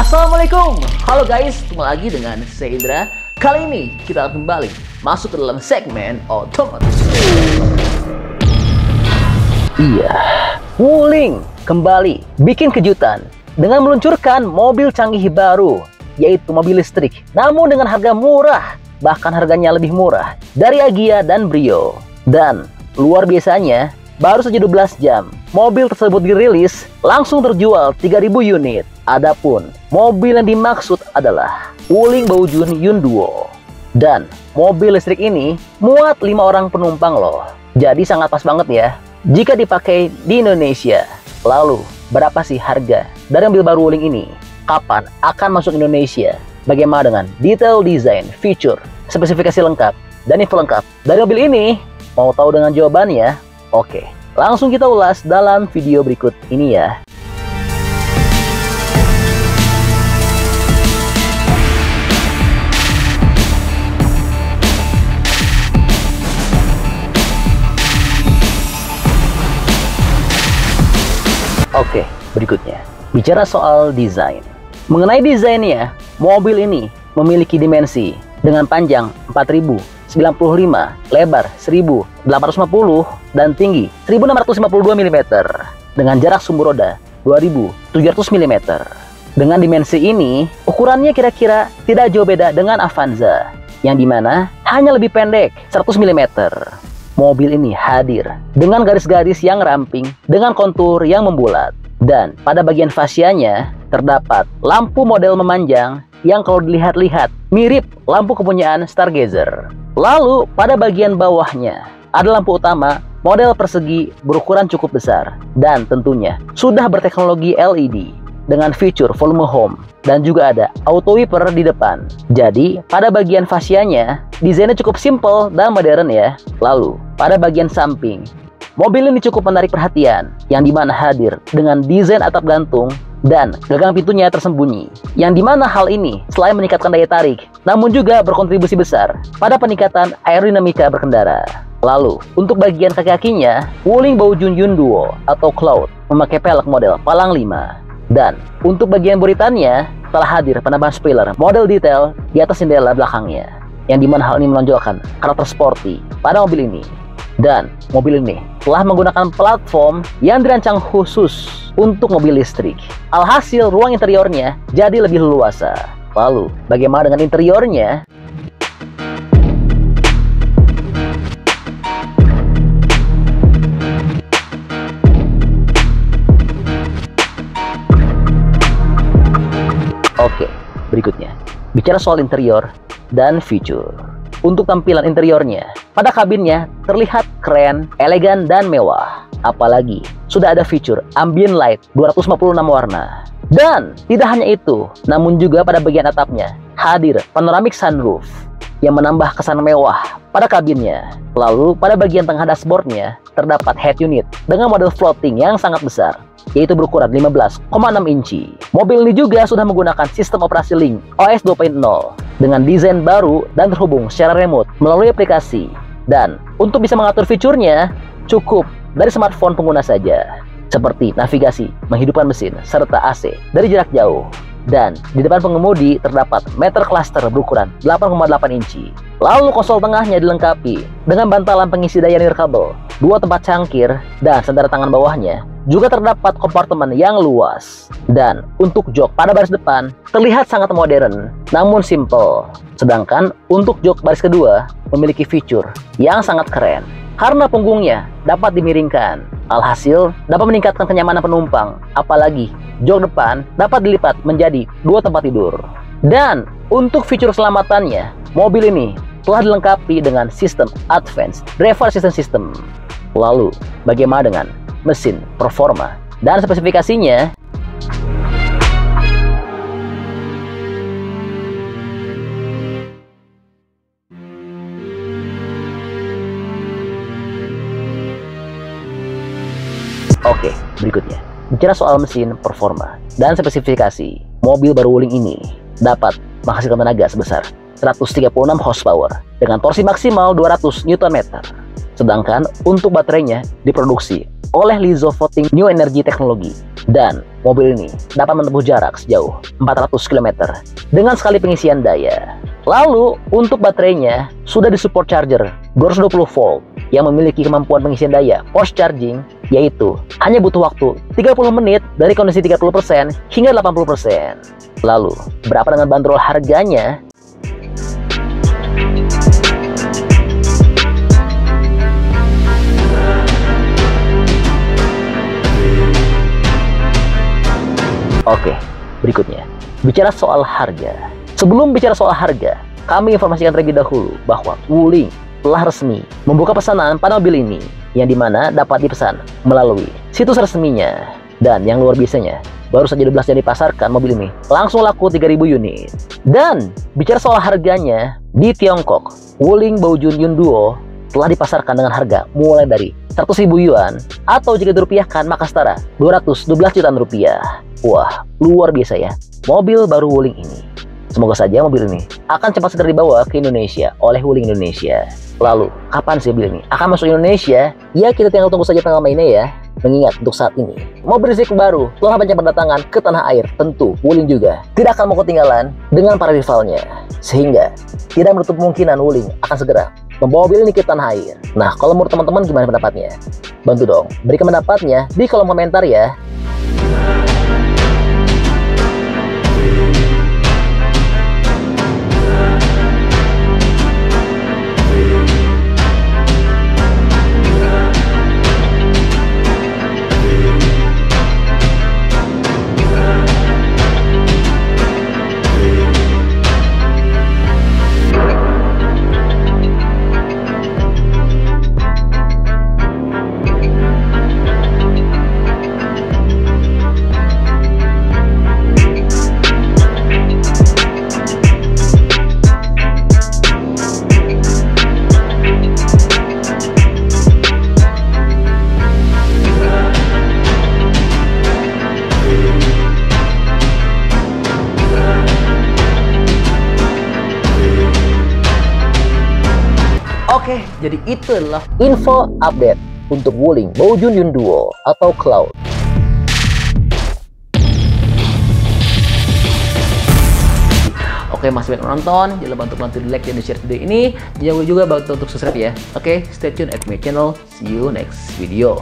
Assalamualaikum, halo guys, ketemu lagi dengan saya Indra. Kali ini kita akan kembali masuk ke dalam segmen otomotif. Iya, Wuling kembali bikin kejutan dengan meluncurkan mobil canggih baru, yaitu mobil listrik, namun dengan harga murah, bahkan harganya lebih murah dari Agya dan Brio. Dan luar biasanya, baru saja 12 jam, mobil tersebut dirilis, langsung terjual 3.000 unit. Adapun mobil yang dimaksud adalah Wuling Baojun Yunduo. Dan mobil listrik ini muat 5 orang penumpang loh. Jadi sangat pas banget ya jika dipakai di Indonesia. Lalu, berapa sih harga dari mobil baru Wuling ini? Kapan akan masuk Indonesia? Bagaimana dengan detail desain, feature, spesifikasi lengkap, dan info lengkap dari mobil ini? Mau tahu dengan jawabannya? Oke, langsung kita ulas dalam video berikut ini ya. Oke, berikutnya bicara soal desain. Mengenai desainnya, mobil ini memiliki dimensi dengan panjang 4095, lebar 1850, dan tinggi 1652 mm dengan jarak sumbu roda 2700 mm. Dengan dimensi ini, ukurannya kira-kira tidak jauh beda dengan Avanza, yang dimana hanya lebih pendek 100 mm. Mobil ini hadir dengan garis-garis yang ramping dengan kontur yang membulat. Dan pada bagian fasianya terdapat lampu model memanjang yang kalau dilihat-lihat mirip lampu kepunyaan Stargazer. Lalu pada bagian bawahnya ada lampu utama model persegi berukuran cukup besar. Dan tentunya sudah berteknologi LED dengan fitur volume home, dan juga ada auto wiper di depan. Jadi pada bagian fasianya desainnya cukup simple dan modern ya. Lalu pada bagian samping, mobil ini cukup menarik perhatian, yang dimana hadir dengan desain atap gantung dan gagang pintunya tersembunyi, yang dimana hal ini selain meningkatkan daya tarik, namun juga berkontribusi besar pada peningkatan aerodinamika berkendara. Lalu untuk bagian kaki-kakinya, Wuling Baojun Yunduo atau Cloud memakai pelek model palang 5. Dan untuk bagian buritannya telah hadir penambahan spoiler model detail di atas jendela belakangnya, yang dimana hal ini menonjolkan karakter sporty pada mobil ini. Dan mobil ini telah menggunakan platform yang dirancang khusus untuk mobil listrik. Alhasil ruang interiornya jadi lebih leluasa. Lalu bagaimana dengan interiornya? Oke, berikutnya bicara soal interior dan feature. Untuk tampilan interiornya, pada kabinnya terlihat keren, elegan, dan mewah. Apalagi sudah ada fitur ambient light 256 warna. Dan tidak hanya itu, namun juga pada bagian atapnya hadir panoramic sunroof yang menambah kesan mewah pada kabinnya. Lalu pada bagian tengah dashboardnya terdapat head unit dengan model floating yang sangat besar, yaitu berukuran 15,6 inci. Mobil ini juga sudah menggunakan sistem operasi Link OS 2.0 dengan desain baru dan terhubung secara remote melalui aplikasi. Dan untuk bisa mengatur fiturnya, cukup dari smartphone pengguna saja, seperti navigasi, menghidupkan mesin, serta AC dari jarak jauh. Dan di depan pengemudi terdapat meter cluster berukuran 8,8 inci. Lalu konsol tengahnya dilengkapi dengan bantalan pengisi daya nirkabel, 2 tempat cangkir, dan sandara tangan bawahnya juga terdapat kompartemen yang luas. Dan untuk jok pada baris depan terlihat sangat modern namun simple. Sedangkan untuk jok baris kedua memiliki fitur yang sangat keren karena punggungnya dapat dimiringkan. Alhasil dapat meningkatkan kenyamanan penumpang. Apalagi jok depan dapat dilipat menjadi 2 tempat tidur. Dan untuk fitur keselamatannya, mobil ini telah dilengkapi dengan sistem Advanced Driver Assistance System. Lalu bagaimana dengan mesin, performa, dan spesifikasinya? Oke, berikutnya bicara soal mesin, performa, dan spesifikasi. Mobil baru Wuling ini dapat menghasilkan tenaga sebesar 136 horsepower dengan torsi maksimal 200 Nm. Sedangkan untuk baterainya diproduksi oleh Lizo Voting New Energy Technology. Dan mobil ini dapat menempuh jarak sejauh 400 km dengan sekali pengisian daya. Lalu, untuk baterainya sudah disupport charger 220 volt yang memiliki kemampuan pengisian daya fast charging, yaitu hanya butuh waktu 30 menit dari kondisi 30% hingga 80%. Lalu, berapa dengan bandrol harganya? Oke, berikutnya, bicara soal harga. Sebelum bicara soal harga, kami informasikan terlebih dahulu bahwa Wuling telah resmi membuka pesanan pada mobil ini, yang dimana dapat dipesan melalui situs resminya. Dan yang luar biasanya, baru saja 12 jam dipasarkan mobil ini langsung laku 3.000 unit. Dan bicara soal harganya, di Tiongkok, Wuling Baojun Yun Duo telah dipasarkan dengan harga mulai dari 100.000 yuan, atau jika dirupiahkan maka setara 212 jutaan rupiah. Wah, luar biasa ya mobil baru Wuling ini. Semoga saja mobil ini akan cepat segera dibawa ke Indonesia oleh Wuling Indonesia. Lalu, kapan sih mobil ini akan masuk Indonesia? Ya, kita tinggal tunggu saja tanggal mainnya ya. Mengingat untuk saat ini, mobil listrik baru telah banyak berdatangan ke tanah air. Tentu, Wuling juga tidak akan mau ketinggalan dengan para rivalnya. Sehingga, tidak menutup kemungkinan Wuling akan segera membawa mobil ini ke tanah air. Nah, kalau menurut teman-teman gimana pendapatnya? Bantu dong, berikan pendapatnya di kolom komentar ya. Oke, jadi itu adalah info update untuk Wuling Baojun Yun Duo atau Cloud. Oke, masih banyak menonton, jangan lupa untuk bantu di like dan di share video ini. Jangan lupa juga bantu untuk subscribe ya. Oke, stay tune at my channel. See you next video.